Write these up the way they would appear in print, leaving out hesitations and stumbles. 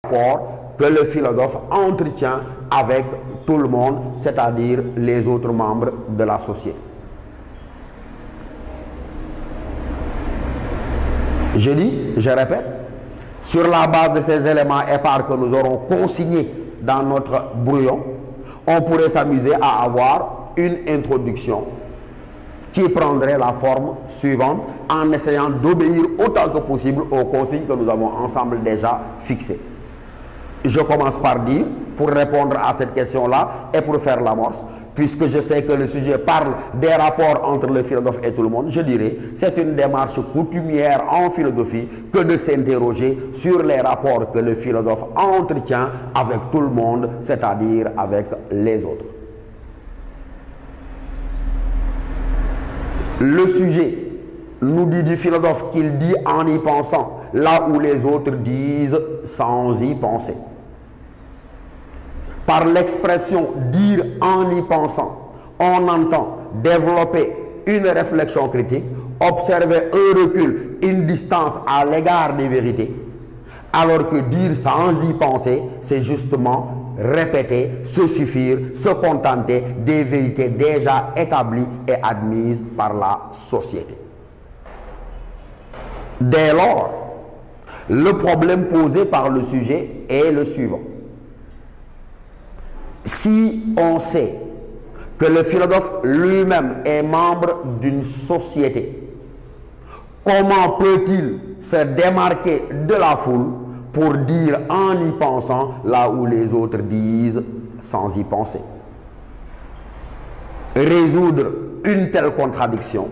rapport que le philosophe entretient avec tout le monde, c'est-à-dire les autres membres de la société. Je dis, je répète, sur la base de ces éléments épars que nous aurons consignés dans notre brouillon, on pourrait s'amuser à avoir une introduction qui prendrait la forme suivante en essayant d'obéir autant que possible aux consignes que nous avons ensemble déjà fixées. Je commence par dire, pour répondre à cette question-là et pour faire l'amorce, puisque je sais que le sujet parle des rapports entre le philosophe et tout le monde, je dirais, c'est une démarche coutumière en philosophie que de s'interroger sur les rapports que le philosophe entretient avec tout le monde, c'est-à-dire avec les autres. Le sujet nous dit du philosophe qu'il dit en y pensant, là où les autres disent sans y penser. Par l'expression dire en y pensant, on entend développer une réflexion critique, observer un recul, une distance à l'égard des vérités, alors que dire sans y penser, c'est justement répéter, se suffire, se contenter des vérités déjà établies et admises par la société. Dès lors, le problème posé par le sujet est le suivant. Si on sait que le philosophe lui-même est membre d'une société, comment peut-il se démarquer de la foule pour dire en y pensant là où les autres disent sans y penser? Résoudre une telle contradiction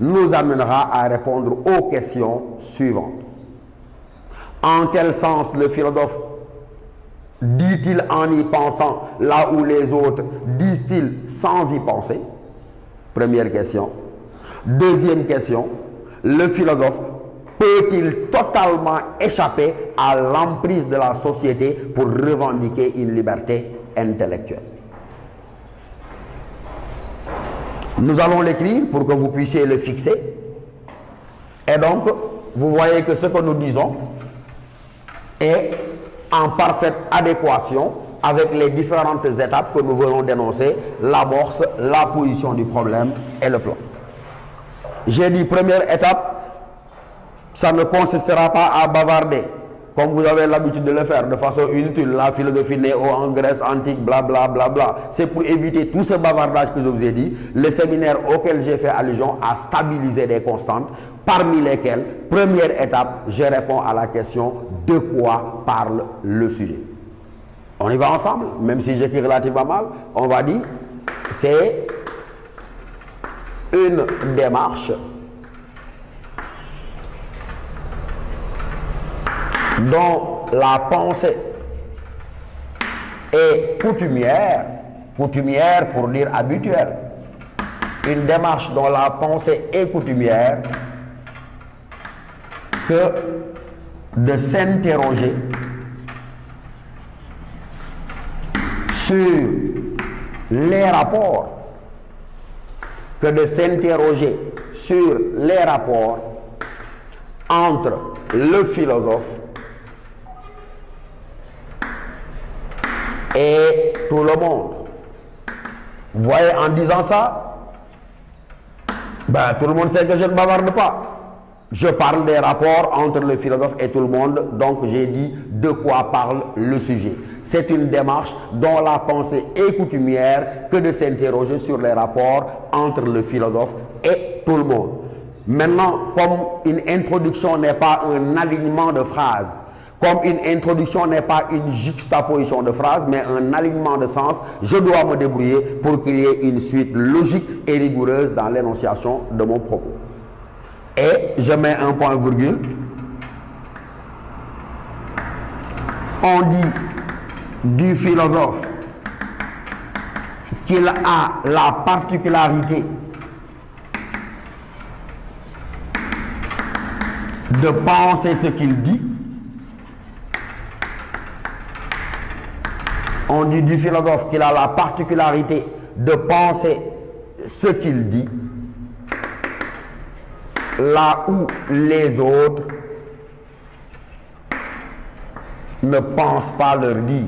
nous amènera à répondre aux questions suivantes. En quel sens le philosophe dit-il en y pensant là où les autres disent-ils sans y penser? Première question. Deuxième question, le philosophe peut-il totalement échapper à l'emprise de la société pour revendiquer une liberté intellectuelle? Nous allons l'écrire pour que vous puissiez le fixer. Et donc, vous voyez que ce que nous disons est en parfaite adéquation avec les différentes étapes que nous venons d'énoncer, l'amorce, la position du problème et le plan. J'ai dit première étape, ça ne consistera pas à bavarder, comme vous avez l'habitude de le faire de façon inutile, la philosophie née en Grèce antique, blablabla. Bla, bla, bla. C'est pour éviter tout ce bavardage que je vous ai dit. Le séminaire auquel j'ai fait allusion a stabilisé des constantes, parmi lesquelles, première étape, je réponds à la question de quoi parle le sujet. On y va ensemble, même si j'écris relativement mal, on va dire c'est une démarche dont la pensée est coutumière, coutumière pour dire habituelle, une démarche dont la pensée est coutumière que de s'interroger sur les rapports, que de s'interroger sur les rapports entre le philosophe et tout le monde. Vous voyez, en disant ça, ben, tout le monde sait que je ne bavarde pas. Je parle des rapports entre le philosophe et tout le monde, donc j'ai dit de quoi parle le sujet. C'est une démarche dont la pensée est coutumière que de s'interroger sur les rapports entre le philosophe et tout le monde. Maintenant, comme une introduction n'est pas un alignement de phrases, comme une introduction n'est pas une juxtaposition de phrases, mais un alignement de sens, je dois me débrouiller pour qu'il y ait une suite logique et rigoureuse dans l'énonciation de mon propos. Et je mets un point virgule. On dit du philosophe qu'il a la particularité de penser ce qu'il dit. On dit du philosophe qu'il a la particularité de penser ce qu'il dit, là où les autres ne pense pas leur dire.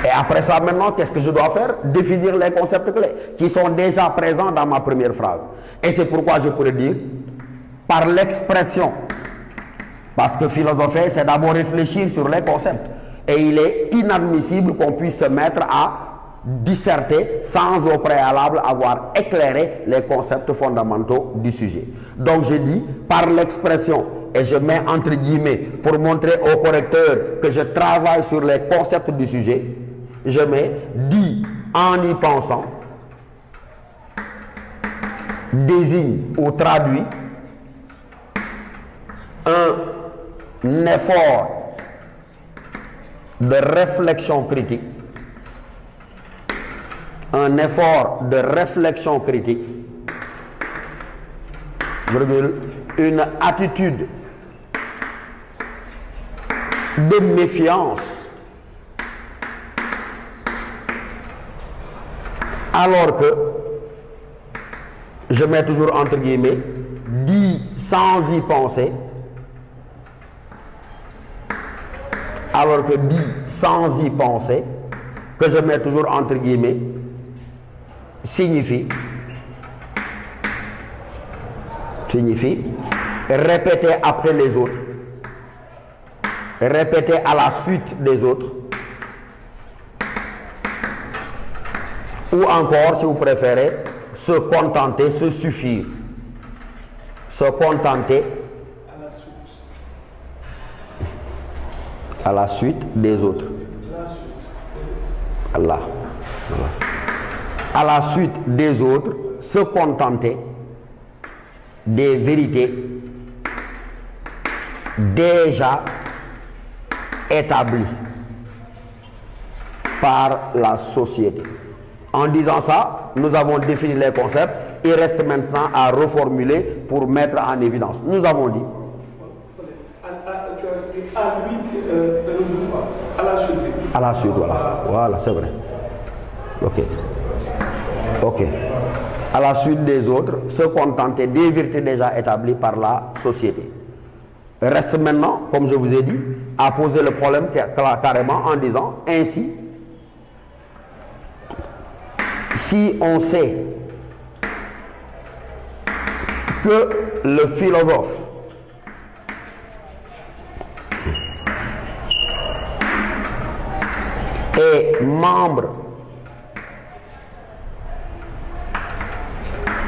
Et après ça, maintenant, qu'est-ce que je dois faire? Définir les concepts clés qui sont déjà présents dans ma première phrase. Et c'est pourquoi je pourrais dire par l'expression. Parce que philosopher, c'est d'abord réfléchir sur les concepts. Et il est inadmissible qu'on puisse se mettre à disserter sans au préalable avoir éclairé les concepts fondamentaux du sujet. Donc je dis par l'expression, et je mets entre guillemets pour montrer au correcteur que je travaille sur les concepts du sujet, je mets dit en y pensant, désigne ou traduit un effort de réflexion critique, un effort de réflexion critique, une attitude de méfiance, alors que, je mets toujours entre guillemets, dit sans y penser, alors que dit sans y penser, que je mets toujours entre guillemets, signifie répéter après les autres, répéter à la suite des autres, ou encore, si vous préférez, se contenter, se suffire, se contenter à la suite des autres. Allah. À la suite des autres, se contenter des vérités déjà établies par la société. En disant ça, nous avons défini les concepts. Il reste maintenant à reformuler pour mettre en évidence. Nous avons dit à la suite, voilà. Voilà, c'est vrai. Ok. Ok. À la suite des autres, se contenter des vérités déjà établies par la société. Reste maintenant, comme je vous ai dit, à poser le problème carrément en disant ainsi, si on sait que le philosophe est membre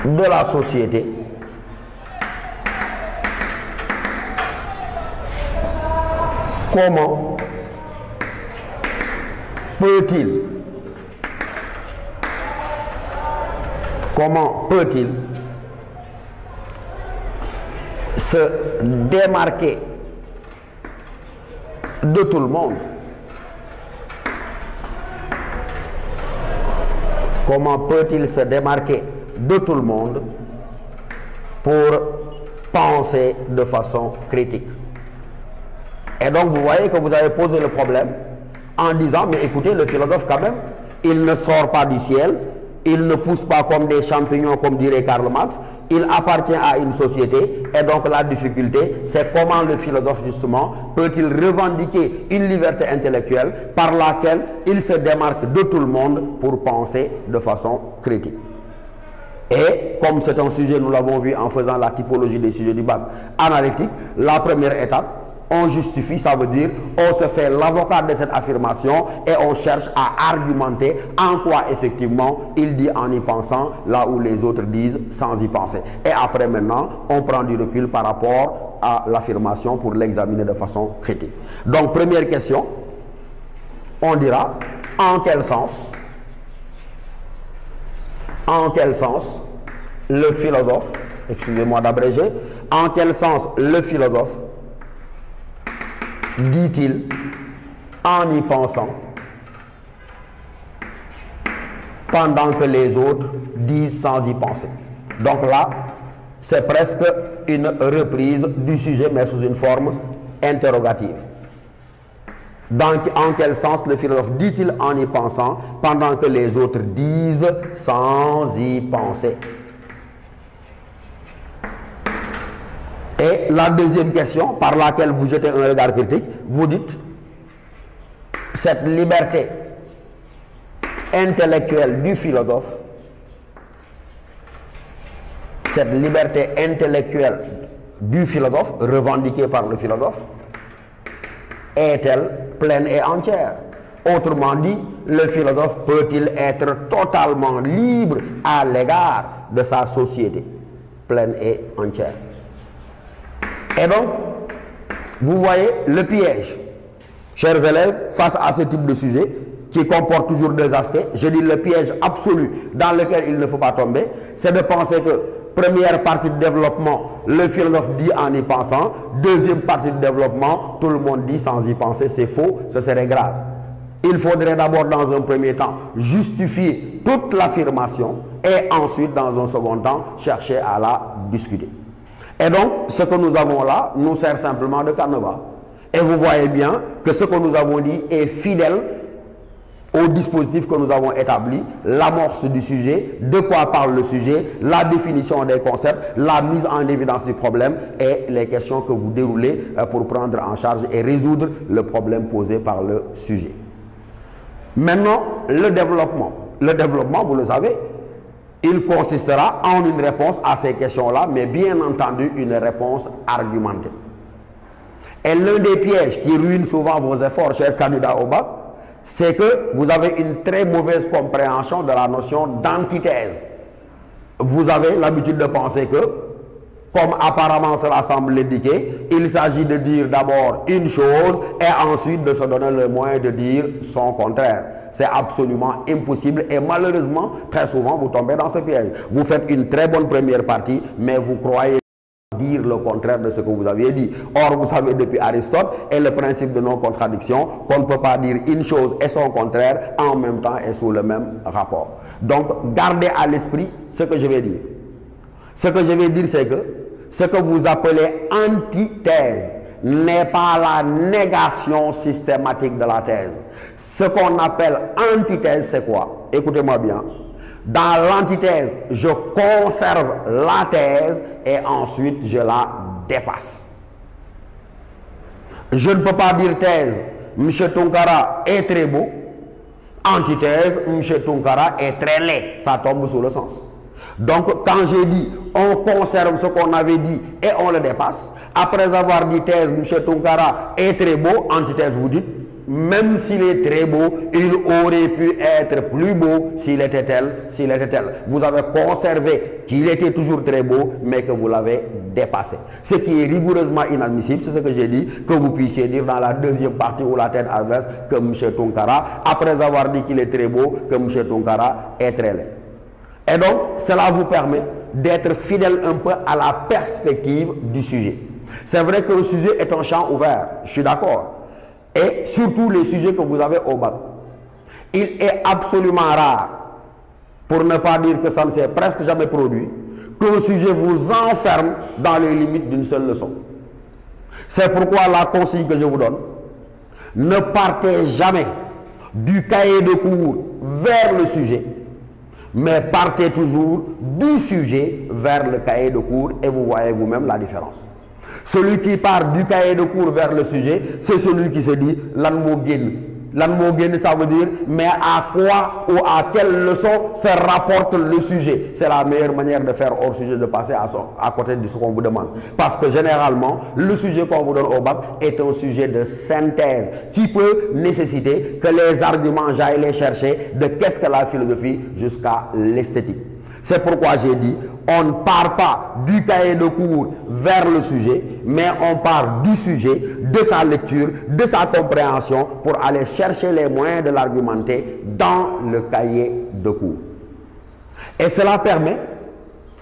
de la société, comment peut-il se démarquer de tout le monde? Comment peut-il se démarquer de tout le monde pour penser de façon critique? Et donc vous voyez que vous avez posé le problème en disant, mais écoutez, le philosophe quand même, il ne sort pas du ciel, il ne pousse pas comme des champignons, comme dirait Karl Marx, il appartient à une société, et donc la difficulté, c'est comment le philosophe justement peut-il revendiquer une liberté intellectuelle par laquelle il se démarque de tout le monde pour penser de façon critique. Et comme c'est un sujet, nous l'avons vu en faisant la typologie des sujets du bac analytique, la première étape, on justifie, ça veut dire on se fait l'avocat de cette affirmation et on cherche à argumenter en quoi effectivement il dit en y pensant là où les autres disent sans y penser. Et après maintenant, on prend du recul par rapport à l'affirmation pour l'examiner de façon critique. Donc première question, on dira en quel sens le philosophe, excusez-moi d'abréger, en quel sens le philosophe dit-il en y pensant pendant que les autres disent sans y penser. Donc là, c'est presque une reprise du sujet mais sous une forme interrogative. Donc, en quel sens le philosophe dit-il en y pensant pendant que les autres disent sans y penser? Et la deuxième question, par laquelle vous jetez un regard critique, vous dites, cette liberté intellectuelle du philosophe, cette liberté intellectuelle du philosophe, revendiquée par le philosophe, est-elle pleine et entière? Autrement dit, le philosophe peut-il être totalement libre à l'égard de sa société, pleine et entière? Et donc, vous voyez le piège, chers élèves, face à ce type de sujet, qui comporte toujours deux aspects. Je dis le piège absolu dans lequel il ne faut pas tomber, c'est de penser que première partie de développement, le philosophe dit en y pensant, deuxième partie de développement, tout le monde dit sans y penser, c'est faux, ce serait grave. Il faudrait d'abord dans un premier temps justifier toute l'affirmation et ensuite dans un second temps chercher à la discuter. Et donc ce que nous avons là nous sert simplement de canevas. Et vous voyez bien que ce que nous avons dit est fidèle au dispositif que nous avons établi, l'amorce du sujet, de quoi parle le sujet, la définition des concepts, la mise en évidence du problème et les questions que vous déroulez pour prendre en charge et résoudre le problème posé par le sujet. Maintenant, le développement. Le développement, vous le savez, il consistera en une réponse à ces questions-là, mais bien entendu une réponse argumentée. Et l'un des pièges qui ruine souvent vos efforts, chers candidats au bac, c'est que vous avez une très mauvaise compréhension de la notion d'antithèse. Vous avez l'habitude de penser que, comme apparemment cela semble l'indiquer, il s'agit de dire d'abord une chose et ensuite de se donner le moyen de dire son contraire. C'est absolument impossible et malheureusement, très souvent, vous tombez dans ce piège. Vous faites une très bonne première partie, mais vous croyez dire le contraire de ce que vous aviez dit. Or, vous savez depuis Aristote et le principe de non-contradiction qu'on ne peut pas dire une chose et son contraire en même temps et sous le même rapport. Donc, gardez à l'esprit ce que je vais dire. Ce que je vais dire, c'est que ce que vous appelez antithèse n'est pas la négation systématique de la thèse. Ce qu'on appelle antithèse, c'est quoi? Écoutez-moi bien. Dans l'antithèse, je conserve la thèse et ensuite je la dépasse. Je ne peux pas dire thèse, M. Tunkara est très beau. Antithèse, M. Tunkara est très laid. Ça tombe sous le sens. Donc, quand j'ai dit on conserve ce qu'on avait dit et on le dépasse, après avoir dit thèse, M. Tunkara est très beau, antithèse, vous dites, même s'il est très beau, il aurait pu être plus beau s'il était tel, s'il était tel. Vous avez conservé qu'il était toujours très beau, mais que vous l'avez dépassé. Ce qui est rigoureusement inadmissible, c'est ce que j'ai dit, que vous puissiez dire dans la deuxième partie ou la tête adverse que M. Tunkara, après avoir dit qu'il est très beau, que M. Tunkara est très laid. Et donc, cela vous permet d'être fidèle un peu à la perspective du sujet. C'est vrai qu'un sujet est un champ ouvert, je suis d'accord. Et surtout les sujets que vous avez au bac. Il est absolument rare, pour ne pas dire que ça ne s'est presque jamais produit, qu'un sujet vous enferme dans les limites d'une seule leçon. C'est pourquoi la consigne que je vous donne, ne partez jamais du cahier de cours vers le sujet, mais partez toujours du sujet vers le cahier de cours et vous voyez vous-même la différence. Celui qui part du cahier de cours vers le sujet, c'est celui qui se dit lan mo génn. Lan mo génn, ça veut dire mais à quoi ou à quelle leçon se rapporte le sujet. C'est la meilleure manière de faire hors sujet, de passer à côté de ce qu'on vous demande. Parce que généralement, le sujet qu'on vous donne au bac est un sujet de synthèse qui peut nécessiter que les arguments j'aille les chercher de qu'est-ce que la philosophie jusqu'à l'esthétique. C'est pourquoi j'ai dit, on ne part pas du cahier de cours vers le sujet, mais on part du sujet, de sa lecture, de sa compréhension, pour aller chercher les moyens de l'argumenter dans le cahier de cours. Et cela permet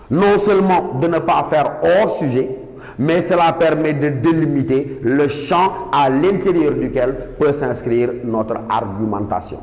non seulement de ne pas faire hors sujet, mais cela permet de délimiter le champ à l'intérieur duquel peut s'inscrire notre argumentation.